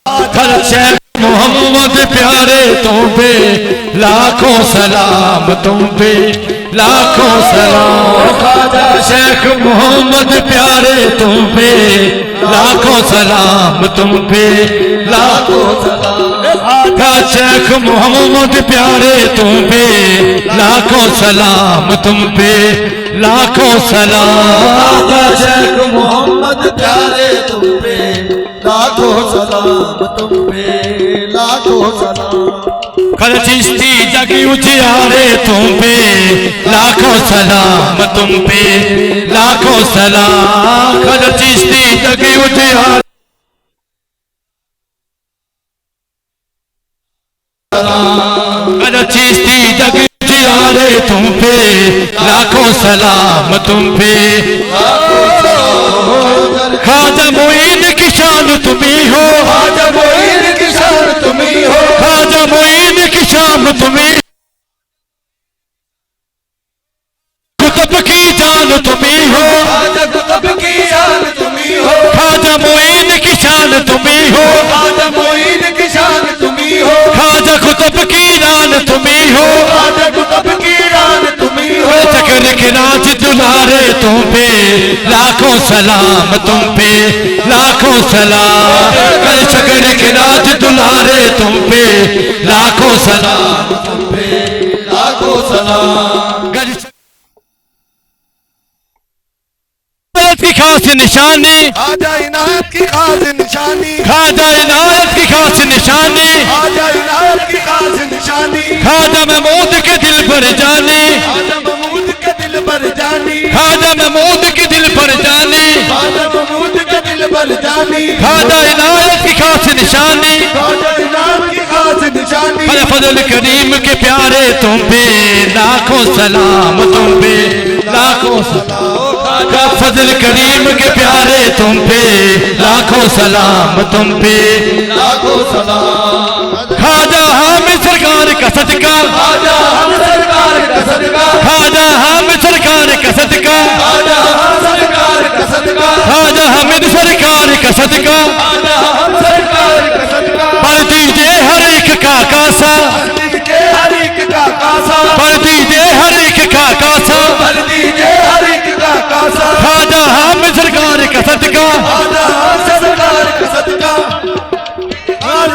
शेख मोहम्मद प्यारे तुम पे लाखों सलाम, तुम पे लाखों सलाम। ख्वाजा शेख मोहम्मद प्यारे तुम पे लाखों सलाम, तुम पे लाखों सलाम। ख्वाजा शेख मोहम्मद प्यारे तुम पे लाखों सलाम, तुम पे लाखों सलाम। ख्वाजा शेख मोहम्मद प्यारे तुम पे लाखों सलाम, तुम पे लाखों सलाम। कर चिश्ती जगी उजियारे तुम पे लाखों सलाम, तुम पे लाखों सलाम। कर चिश्ती जगी उजियारे कर चिश्ती जगी उजियारे तुम पे लाखों सलाम, तुम पे ख्वाजा मोइन की शान तुम्ही हो, ख्वाजा मोइन की शान तुम्ही हो, ख्वाजा मोइन की शान तुम्ही, कुतुब की जान तुम्ही हो, ख्वाजा कुतुब की शान तुम्ही हो, ख्वाजा मोइन की शान तुम्ही हो, ख्वाजा मोइन की शान तुम्ही हो, ख्वाजा कुतुब की जान तुम्ही हो, ख्वाजा कुतुब की शान तुम्ही हो। चक्र के नाच दुलारे तुम पे लाखों सलाम, तुम पे लाखों सलाम। कल चक्र के नाच दुलारे तुम पे लाखों सलाम, तुम पे लाखों सलाम। की खास निशानी, ख्वाजा इनायत की खास निशानी, ख्वाजा इनायत की खास निशानी, ख्वाजा इनायत की खास निशानी, ख्वाजा महमूद के दिल पर जानी, ख्वाजा महमूद के दिल पर जानी, ख्वाजा महमूद के दिल पर जानी, ख्वाजा महमूद के दिल पर जानी, ख्वाजा इनायत की खास निशानी। ख्वाजा इनायत की खास निशानी। पर फजल करीम के प्यारे तुम पे लाखों सलाम, तुम पे लाखों सलाम। फजल करीम के प्यारे तुम पे लाखों सलाम, तुम पे लाखों सलाम। ख्वाजा हामिद सरकार का सदका, ख्वाजा हम सरकार का सदका, ख्वाजा हामिद सरकार का सदका, ख्वाजा हम सरकार का सदका, ख्वाजा हामिद सरकार का सदका। ख्वाजा हम सरकार का सदका। पर दीजिए हर एक का कासा, दीजिए हर एक का कासा, पर दीजिए हर एक का कासा। भर दीजिए हर एक का कासा। ख्वाजा हामिद सरकार का सदका, ख्वाजा हम सरकार का सदका,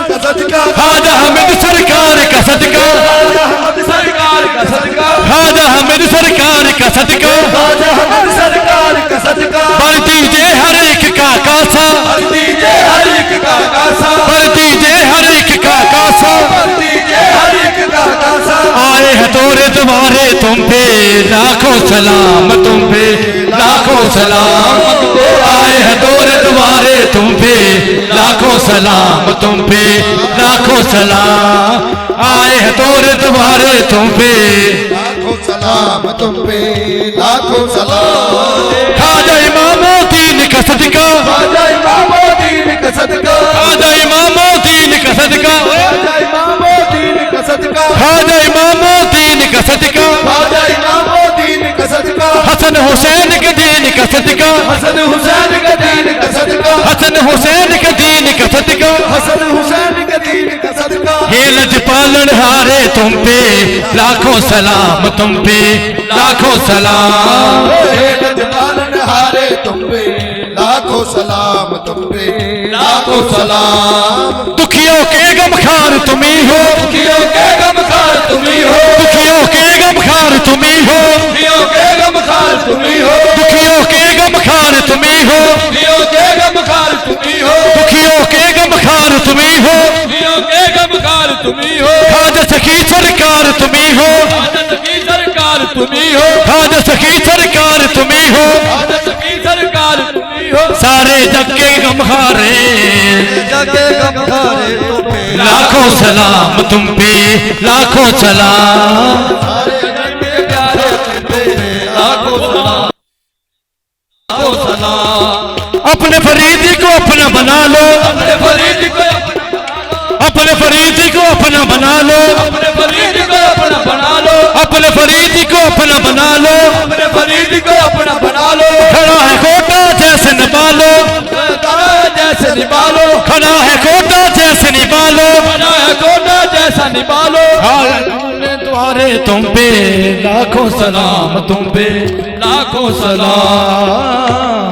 का सदका, ख्वाजा हामिद सरकार का सदका, ख्वाजा हम सरकार का सदका, ख्वाजा हामिद सरकार का सदका। ख्वाजा हम सरकार का सदका। पर दीजिए हर एक का कासा, भर दीजिए हर एक का कासा, पर दीजिए हर एक का कासा। भर दीजिए हर एक का कासा। आए हैं तोरे तुम्हारे तुम पे लाखों सलाम, तुम पे लाखों सलाम। आए हैं तोरे तुम्हारे तुम पे लाखों सलाम, तुम पे लाखों सलाम। आए हैं तोरे तुम्हारे तुम पे लाखों सलाम, तुम पे लाखों सलाम। ख्वाजा इमामुद्दीन का सदका, ख्वाजा इमामुद्दीन का सदका, ख्वाजा इमामुद्दीन का सदका, ख्वाजा इमामुद्दीन का सदका, ख्वाजा इमामुद्दीन का सदका। ख्वाजा इमामुद्दीन का सदका। हसन हुसैन के दीन का सदका, हसन हुसैन का दीन का सदका, हसन हुसैन के दीन का सदका। हसन हुसैन का दीन का सदका। हे लजपालन हारे तुम पे लाखों सलाम, तुम पे लाखों सलाम। हे लजपालन हारे तुम पे लाखों सलाम, तुम पे लाखों सलाम। दुखियों के गमखार तुम्ही हो, दुखियों के गमखार तुम्ही हो, दुखियों के गमखार तुम्ही हो, दुखियों के गमखार तुम्ही हो, दुखियों के गमखार तुम्ही हो, दुखियों के गमखार तुम्ही हो, दुखियों के गमखार तुम्ही हो। दुखियों के गमखार तुम्ही हो। ख्वाजा सखी सरकार तुम्ही हो, आदत की सरकार तुम्ही हो, ख्वाजा सखी सरकार तुम्ही हो। आदत की सरकार तुम्ही हो। सारे जग के गमखारे जगे गमखारे तुम पे लाखों सलाम, तुम पे लाखों सलाम। सारे जग के प्यारे तुम पे लाखों सलाम, लाखों सलाम। अपने फरीदी को अपना बना लो, अपने फरीद को अपने फरीदी को अपना बना लो, अपने फरीद को अपना बना लो, अपने फरीदी को अपना बना लो। अपने फरीद को अपना बना लो। खड़ा है कोटा जैसे निभालो, जैसे निभालो, खड़ा है कोटा जैसे निभालो तुम्हारे तुम पे लाखों सलाम तुम पे लाखों सलाम